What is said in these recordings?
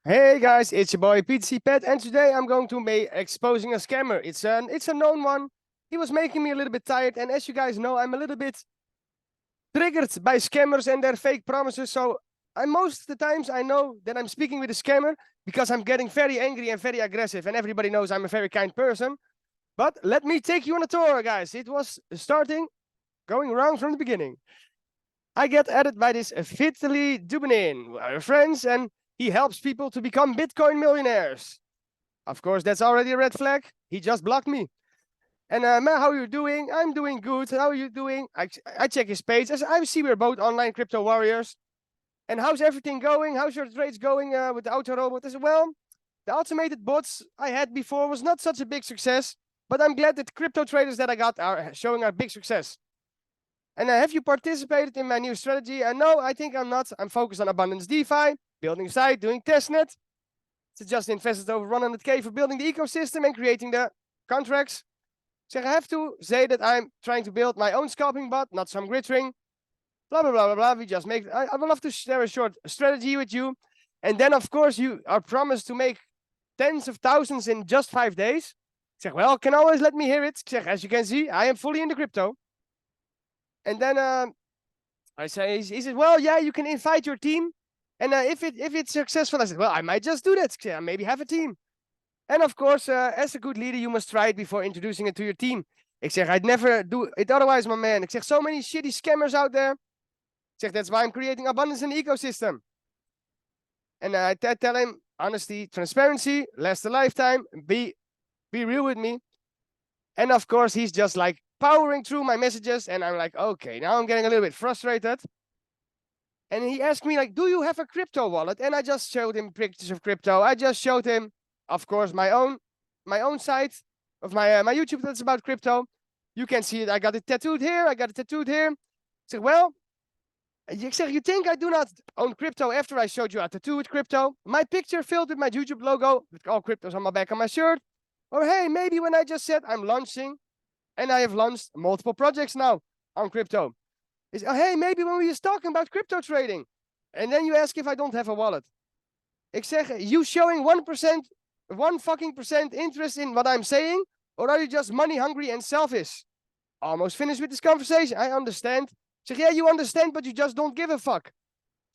Hey guys, it's your boy PTC Pet, and today I'm going to be exposing a scammer. It's a known one. He was making me a little bit tired, and as you guys know, I'm a little bit triggered by scammers and their fake promises. So most of the times I know that I'm speaking with a scammer because I'm getting very angry and very aggressive, and everybody knows I'm a very kind person. But let me take you on a tour, guys. It was going wrong from the beginning. I get added by this Vitaly Dubinin. We're friends, and he helps people to become Bitcoin millionaires. Of course, that's already a red flag. He just blocked me. And man, how are you doing? I'm doing good. How are you doing? I check his page. I see we're both online crypto warriors. And how's everything going? How's your trades going with the auto robot? I said, well, the automated bots I had before was not such a big success, but I'm glad that the crypto traders that I got are showing a big success. And have you participated in my new strategy? No, I think I'm not. I'm focused on abundance DeFi, building site, doing testnet. So just invested over 100K for building the ecosystem and creating the contracts. So I have to say that I'm trying to build my own scalping bot, not some grid ring. Blah, blah, blah, blah, blah. We just make, I would love to share a short strategy with you. And then, of course, you are promised to make tens of thousands in just 5 days. I say, well, can always let me hear it. I say, as you can see, I am fully into crypto. And then I say, he says, well, yeah, you can invite your team. And if it's successful, I said, well, I might just do that. Maybe have a team. And of course, as a good leader, you must try it before introducing it to your team. Ik zeg, I'd never do it otherwise, my man. Ik zeg, so many shitty scammers out there. Ik zeg, that's why I'm creating abundance in the ecosystem. And I tell him, honesty, transparency, last a lifetime, be real with me. And of course, he's just like powering through my messages. And I'm like, okay, now I'm getting a little bit frustrated. And he asked me, like, do you have a crypto wallet? And I just showed him pictures of crypto. I just showed him, of course, my own site of my YouTube that's about crypto. You can see it. I got it tattooed here. I got it tattooed here. I said, well, you think I do not own crypto after I showed you a tattoo with crypto? My picture filled with my YouTube logo with all cryptos on my back of my shirt. Or hey, maybe when I just said I'm launching, and I have launched multiple projects now on crypto. Is, hey, maybe when we was talking about crypto trading, and then you ask if I don't have a wallet. Ik zeg, you showing 1%, 1% interest in what I'm saying, or are you just money hungry and selfish? Almost finished with this conversation. I understand. Zeg, yeah, you understand, but you just don't give a fuck.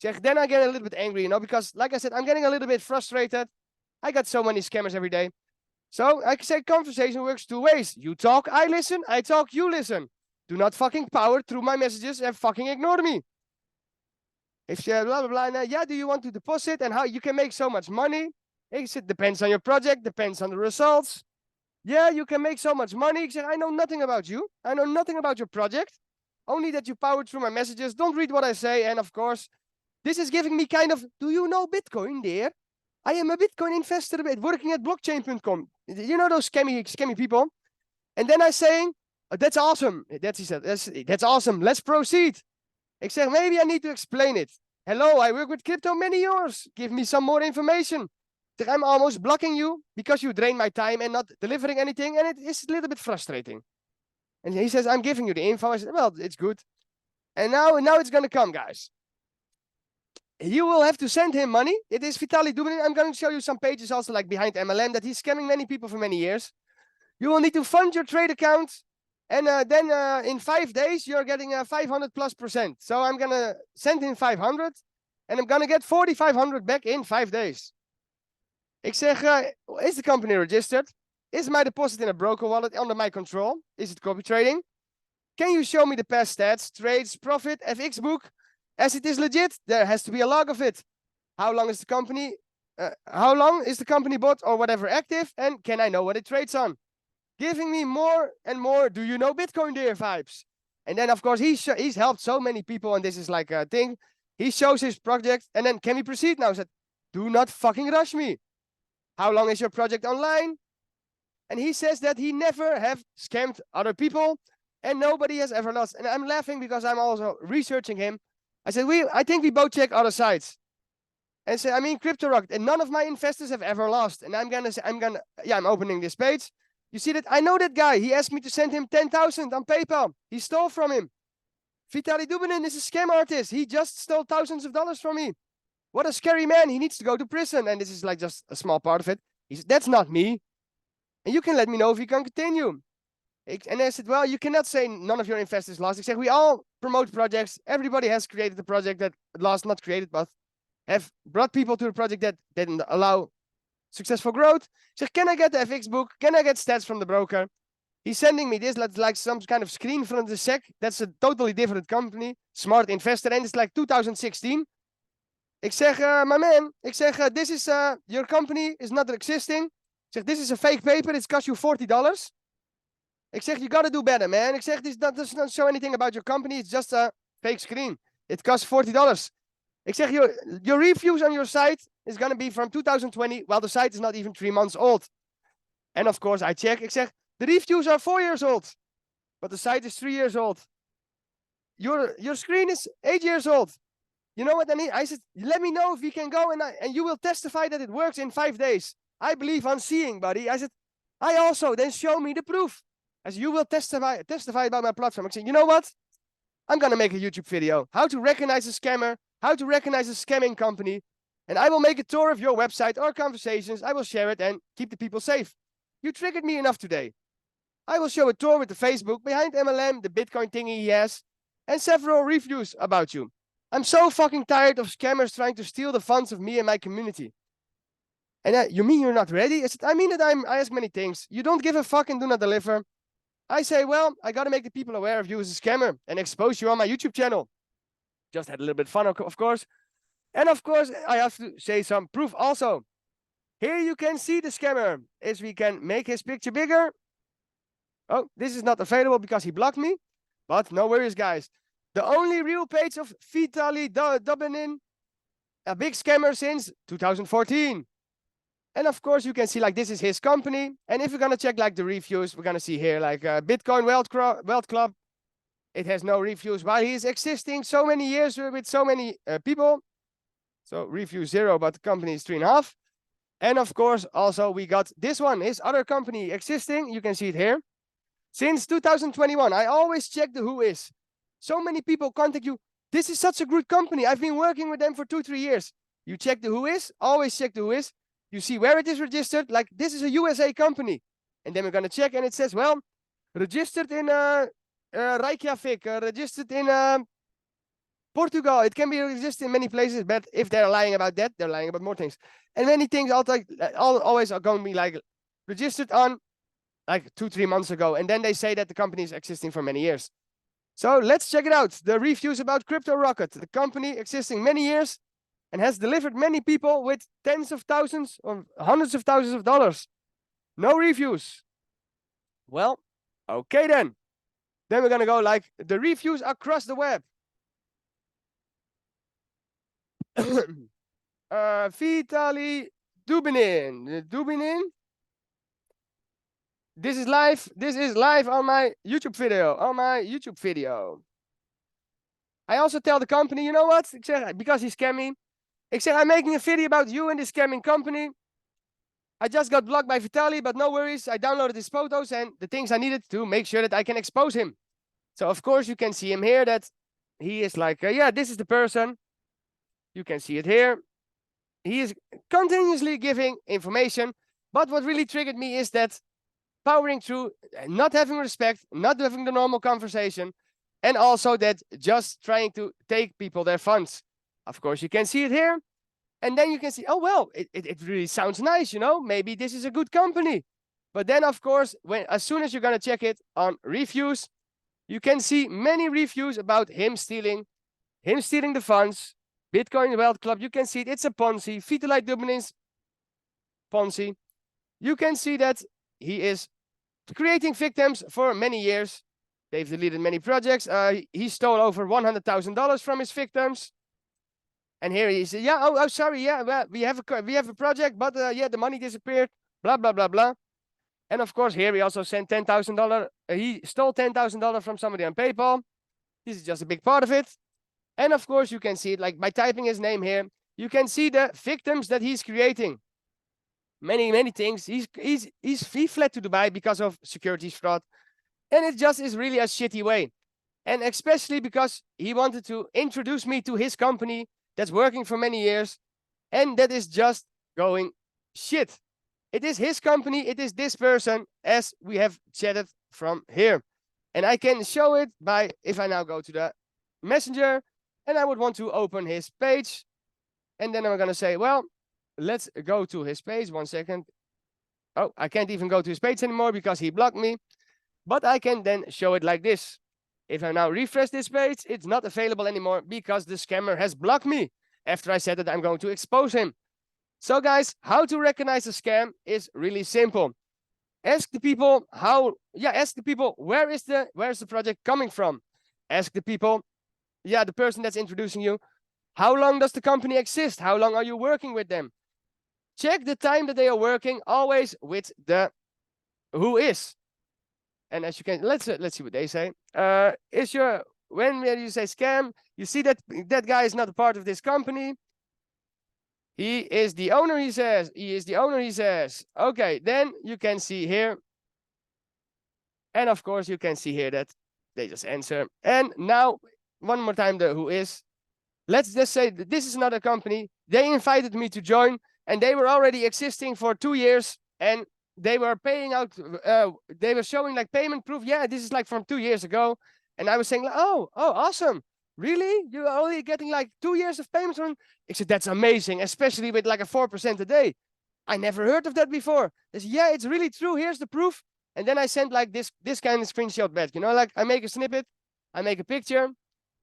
Zeg, then I get a little bit angry, because like I said, I'm getting a little bit frustrated. I got so many scammers every day. So I say conversation works two ways. You talk, I listen. I talk, you listen. Do not fucking power through my messages and fucking ignore me. If you blah, blah, blah, now, yeah, do you want to deposit and how you can make so much money? It depends on your project, depends on the results. Yeah, you can make so much money. I know nothing about you. I know nothing about your project. Only that you power through my messages. Don't read what I say. And of course, this is giving me kind of, do you know Bitcoin there? I am a Bitcoin investor working at blockchain.com. You know those scammy people? And then I'm saying, oh, that's awesome. He said, that's awesome. Let's proceed. Ik zeg, maybe I need to explain it. Hello, I work with crypto many years. Give me some more information. I'm almost blocking you because you drain my time and not delivering anything. And it is a little bit frustrating. And he says, I'm giving you the info. I said, well, it's good. And now it's going to come, guys. You will have to send him money. It is Vitaly Dubinin. I'm going to show you some pages also like behind MLM that he's scamming many people for many years. You will need to fund your trade account. And then in 5 days, you're getting 500+%. So I'm going to send him 500. And I'm going to get 4,500 back in 5 days. Ik zeg, is the company registered? Is my deposit in a broker wallet under my control? Is it copy trading? Can you show me the past stats, trades, profit, FX book? As it is legit, there has to be a log of it. How long is the company bot or whatever active? And can I know what it trades on? Giving me more and more, do you know Bitcoin there vibes? And then, of course, he's helped so many people, and this is like a thing. He shows his project, and then, can we proceed now? I said, do not fucking rush me. How long is your project online? And he says that he never have scammed other people, and nobody has ever lost. And I'm laughing because I'm also researching him. I said, I think we both check other sites. And say, I mean, CryptoRockет, and none of my investors have ever lost. And I'm opening this page. You see that? I know that guy. He asked me to send him 10,000 on PayPal. He stole from him. Vitaly Dubinin is a scam artist. He just stole thousands of dollars from me. What a scary man. He needs to go to prison. And this is like just a small part of it. He said, that's not me. And you can let me know if you can continue. And I said, well, you cannot say none of your investors lost. I said, we all promote projects. Everybody has created a project that lost, not created, but have brought people to a project that didn't allow successful growth. I said, can I get the FX book? Can I get stats from the broker? He's sending me this, like some kind of screen from the SEC. That's a totally different company, Smart Investor, and it's like 2016. Ik zeg, my man, ik zeg, this is, your company is not existing. Ik zeg, this is a fake paper, it's cost you $40. Ik zeg, you gotta do better, man. Ik zeg, this does not show anything about your company, it's just a fake screen. It costs $40. Ik zeg, your reviews on your site is gonna be from 2020, while the site is not even 3 months old. And of course, I check, ik zeg, the reviews are 4 years old, but the site is 3 years old. Your screen is 8 years old. You know what I need? I said, let me know if we can go and you will testify that it works in 5 days. I believe on seeing, buddy. I said, I also, then show me the proof. As you will testify about my platform. I said, you know what? I'm going to make a YouTube video. How to recognize a scammer. How to recognize a scamming company. And I will make a tour of your website or conversations. I will share it and keep the people safe. You triggered me enough today. I will show a tour with the Facebook, Behind MLM, the Bitcoin thingy he has, and several reviews about you. I'm so fucking tired of scammers trying to steal the funds of me and my community. And you mean you're not ready? I said, I mean that I ask many things. You don't give a fuck and do not deliver. I say, well, I got to make the people aware of you as a scammer and expose you on my YouTube channel. Just had a little bit of fun, of course. And of course, I have to say some proof also. Here you can see the scammer. As we can make his picture bigger. Oh, this is not available because he blocked me. But no worries, guys. The only real page of Vitaly Dubinin, a big scammer since 2014. And of course, you can see like this is his company. And if we're going to check like the reviews, we're going to see here like Bitcoin Wealth Club. It has no reviews, but he is existing so many years with so many people. So review 0, but the company is 3.5. And of course, also we got this one, his other company existing. You can see it here. Since 2021, I always check the who is. So many people contact you. This is such a good company. I've been working with them for 2-3 years. You check the who is, always check the who is. You see where it is registered. Like this is a USA company. And then we're going to check and it says, well, registered in Reykjavik, registered in Portugal. It can be registered in many places, but if they're lying about that, they're lying about more things. And many things always are going to be like registered on like 2-3 months ago. And then they say that the company is existing for many years. So let's check it out. The reviews about CryptoRocket, the company existing many years and has delivered many people with tens of thousands or hundreds of thousands of dollars. No reviews. Well, okay then. Then we're going to go like the reviews across the web. Vitaly Dubinin. This is live. This is live on my YouTube video. I also tell the company, you know what? Because he's scamming. I'm making a video about you and this scamming company. I just got blocked by Vitaliy, but no worries. I downloaded his photos and the things I needed to make sure that I can expose him. So of course you can see him here that he is like, yeah, this is the person. You can see it here. He is continuously giving information. But what really triggered me is that powering through, not having respect, not having the normal conversation, and also that just trying to take people their funds. Of course, you can see it here. And then you can see, oh, well, it really sounds nice, you know, maybe this is a good company. But then, of course, as soon as you're going to check it on reviews, you can see many reviews about him stealing the funds. Bitcoin Wealth Club, you can see it, it's a Ponzi. Vitaly Dubinin's Ponzi. You can see that he is creating victims for many years. They've deleted many projects. He stole over $100,000 from his victims. And here he said, yeah, oh, sorry, yeah, well, we have a project, but yeah, the money disappeared, blah, blah, blah, blah. And of course, here he also sent $10,000. He stole $10,000 from somebody on PayPal. This is just a big part of it. And of course, you can see it like by typing his name here. You can see the victims that he's creating. Many things. He fled to Dubai because of securities fraud. And it just is really a shitty way. And especially because he wanted to introduce me to his company. that's working for many years, and that is just going shit. It is his company, it is this person, as we have chatted from here. And I can show it by, if I now go to the messenger, and I would want to open his page, and then I'm gonna say, well, let's go to his page, 1 second. Oh, I can't even go to his page anymore because he blocked me, but I can then show it like this. If I now refresh this page, it's not available anymore because the scammer has blocked me after I said that I'm going to expose him. So guys, how to recognize a scam is really simple. Ask the people where is the project coming from? Ask the people, the person that's introducing you, how long does the company exist? How long are you working with them? Check the time that they are working, always with the who is. And as you can, let's see what they say. When you say scam, you see that that guy is not a part of this company. He is the owner, he says. He is the owner, he says. Okay, then you can see here. And of course, you can see here that they just answer. And now, one more time, the who is. Let's just say that this is another company. They invited me to join, and they were already existing for 2 years. And they were paying out, they were showing like payment proof. Yeah, this is like from 2 years ago. And I was saying, like, oh, awesome. Really? You're only getting like 2 years of payments on? I said, that's amazing, especially with like a 4% a day. I never heard of that before. They said, yeah, it's really true. Here's the proof. And then I sent like this kind of screenshot back, you know, like I make a snippet, I make a picture,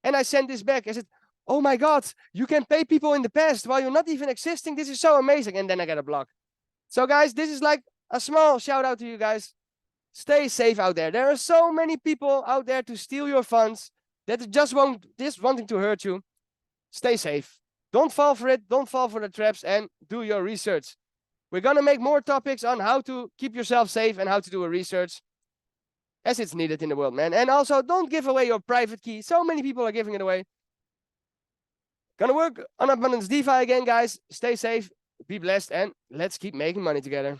and I send this back. I said, oh my God, you can pay people in the past while you're not even existing. This is so amazing. And then I got a block. So guys, this is like a small shout out to you guys. Stay safe out there. There are so many people out there to steal your funds that just wanting to hurt you. Stay safe. Don't fall for it. Don't fall for the traps, and do your research. We're going to make more topics on how to keep yourself safe and how to do a research as it's needed in the world, man. And also, don't give away your private key. So many people are giving it away. Gonna work on Abundance DeFi again, guys. Stay safe, be blessed, and let's keep making money together.